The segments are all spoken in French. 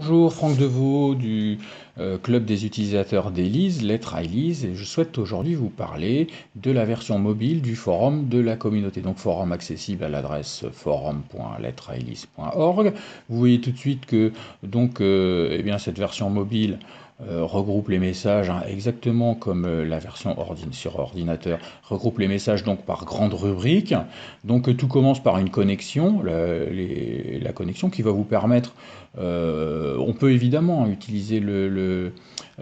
Bonjour, Franck Deveau du Club des utilisateurs d'Elise, Lettre à Elise, et je souhaite aujourd'hui vous parler de la version mobile du forum de la communauté. Donc forum accessible à l'adresse forum.lettreaelise.org. Vous voyez tout de suite que eh bien, cette version mobile regroupe les messages exactement comme la version sur ordinateur regroupe les messages donc par grandes rubriques. Donc tout commence par une connexion, la connexion qui va vous permettre on peut évidemment utiliser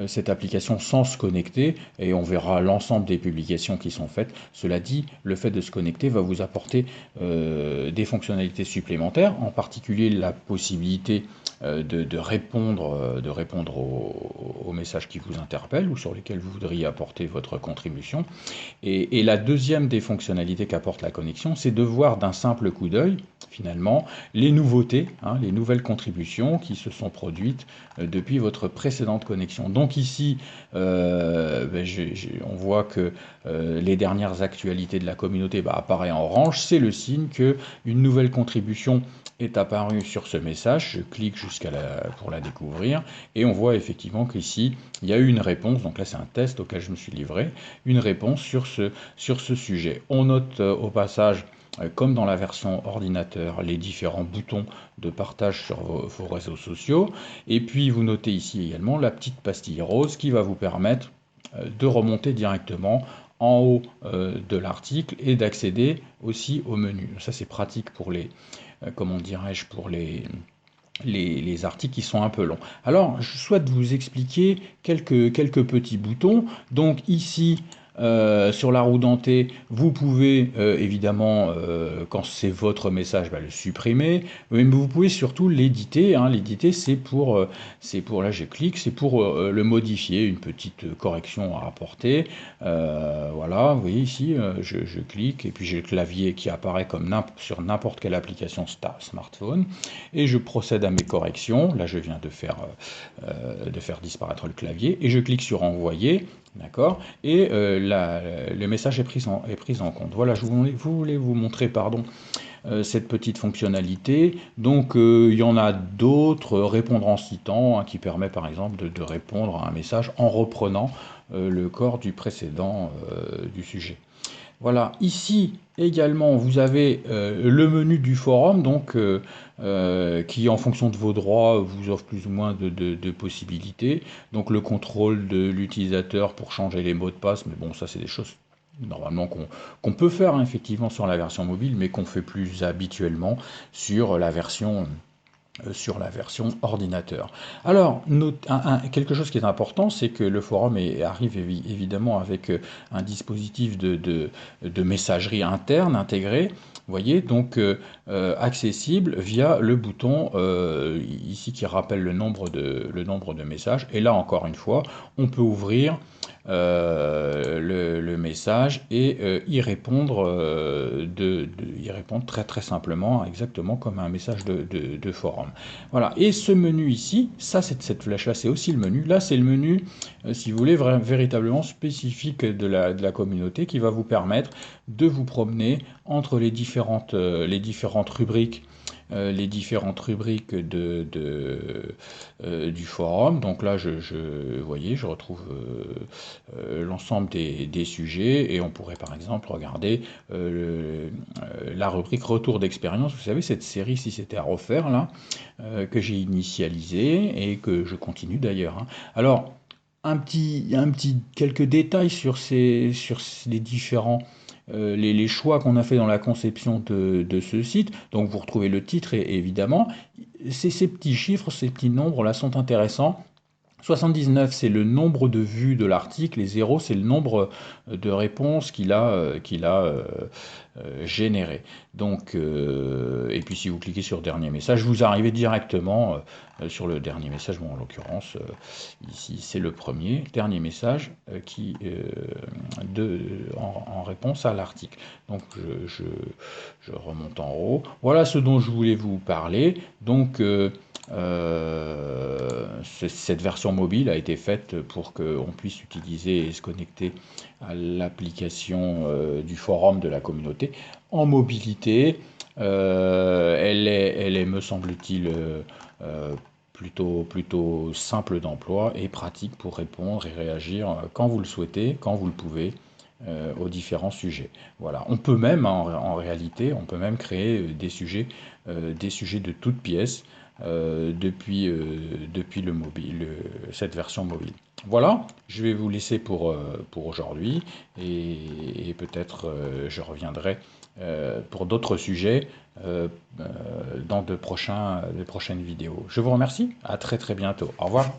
cette application sans se connecter et on verra l'ensemble des publications qui sont faites. Cela dit, le fait de se connecter va vous apporter des fonctionnalités supplémentaires, en particulier la possibilité de répondre aux messages qui vous interpellent ou sur lesquels vous voudriez apporter votre contribution. Et la deuxième des fonctionnalités qu'apporte la connexion, c'est de voir d'un simple coup d'œil, finalement, les nouveautés, les nouvelles contributions qui se sont produites depuis votre précédente connexion. Donc ici, on voit que les dernières actualités de la communauté apparaissent en orange. C'est le signe qu'une nouvelle contribution est apparue sur ce message. Je clique pour la découvrir et on voit effectivement qu'ici, il y a eu une réponse. Donc là, c'est un test auquel je me suis livré, une réponse sur ce sujet. On note au passage, comme dans la version ordinateur, les différents boutons de partage sur vos réseaux sociaux. Et puis vous notez ici également la petite pastille rose qui va vous permettre de remonter directement en haut de l'article et d'accéder aussi au menu. Ça c'est pratique pour comment dirais-je, pour les articles qui sont un peu longs. Alors, je souhaite vous expliquer quelques petits boutons. Donc ici, sur la roue dentée, vous pouvez évidemment, quand c'est votre message, le supprimer, mais vous pouvez surtout l'éditer. L'éditer, là je clique, c'est pour le modifier, une petite correction à apporter. Voilà, vous voyez ici, je clique et puis j'ai le clavier qui apparaît comme sur n'importe quelle application smartphone et je procède à mes corrections. Là, je viens de faire disparaître le clavier et je clique sur envoyer. D'accord. Et le message est pris en compte. Voilà, je voulais vous montrer, pardon, cette petite fonctionnalité. Donc, il y en a d'autres, répondre en citant, qui permet par exemple de répondre à un message en reprenant le corps du précédent du sujet. Voilà, ici également vous avez le menu du forum, donc qui en fonction de vos droits vous offre plus ou moins de possibilités. Donc le contrôle de l'utilisateur pour changer les mots de passe, mais bon ça c'est des choses normalement qu'on peut faire effectivement sur la version mobile, mais qu'on fait plus habituellement sur la version ordinateur. Alors, quelque chose qui est important, c'est que le forum arrive évidemment avec un dispositif de messagerie interne intégré, vous voyez, donc accessible via le bouton ici qui rappelle le nombre de messages. Et là, encore une fois, on peut ouvrir le message et y répondre très très simplement, exactement comme un message de forum. Voilà, et ce menu ici, cette flèche-là, c'est aussi le menu. Là, c'est le menu, si vous voulez, véritablement spécifique de la communauté qui va vous permettre de vous promener entre les différentes rubriques du forum. Donc là, vous voyez, je retrouve l'ensemble des sujets et on pourrait par exemple regarder la rubrique retour d'expérience. Vous savez, cette série, si c'était à refaire là, que j'ai initialisée et que je continue d'ailleurs. Alors, quelques détails sur les différents les choix qu'on a fait dans la conception de ce site. Donc vous retrouvez le titre évidemment. Ces petits chiffres, ces petits nombres là sont intéressants. 79, c'est le nombre de vues de l'article, et 0, c'est le nombre de réponses qu'il a généré. Donc, et puis si vous cliquez sur dernier message, vous arrivez directement sur le dernier message. Bon, en l'occurrence, ici, c'est le premier, dernier message en réponse à l'article. Donc, je remonte en haut. Voilà ce dont je voulais vous parler. Donc, cette version mobile a été faite pour qu'on puisse utiliser et se connecter à l'application du forum de la communauté en mobilité. Elle est, me semble-t-il, plutôt simple d'emploi et pratique pour répondre et réagir quand vous le souhaitez, quand vous le pouvez, aux différents sujets. Voilà. On peut même, en réalité, on peut même créer des sujets de toutes pièces depuis le mobile, cette version mobile. Voilà, je vais vous laisser pour aujourd'hui et peut-être je reviendrai pour d'autres sujets dans de prochaines vidéos. Je vous remercie, à très très bientôt. Au revoir.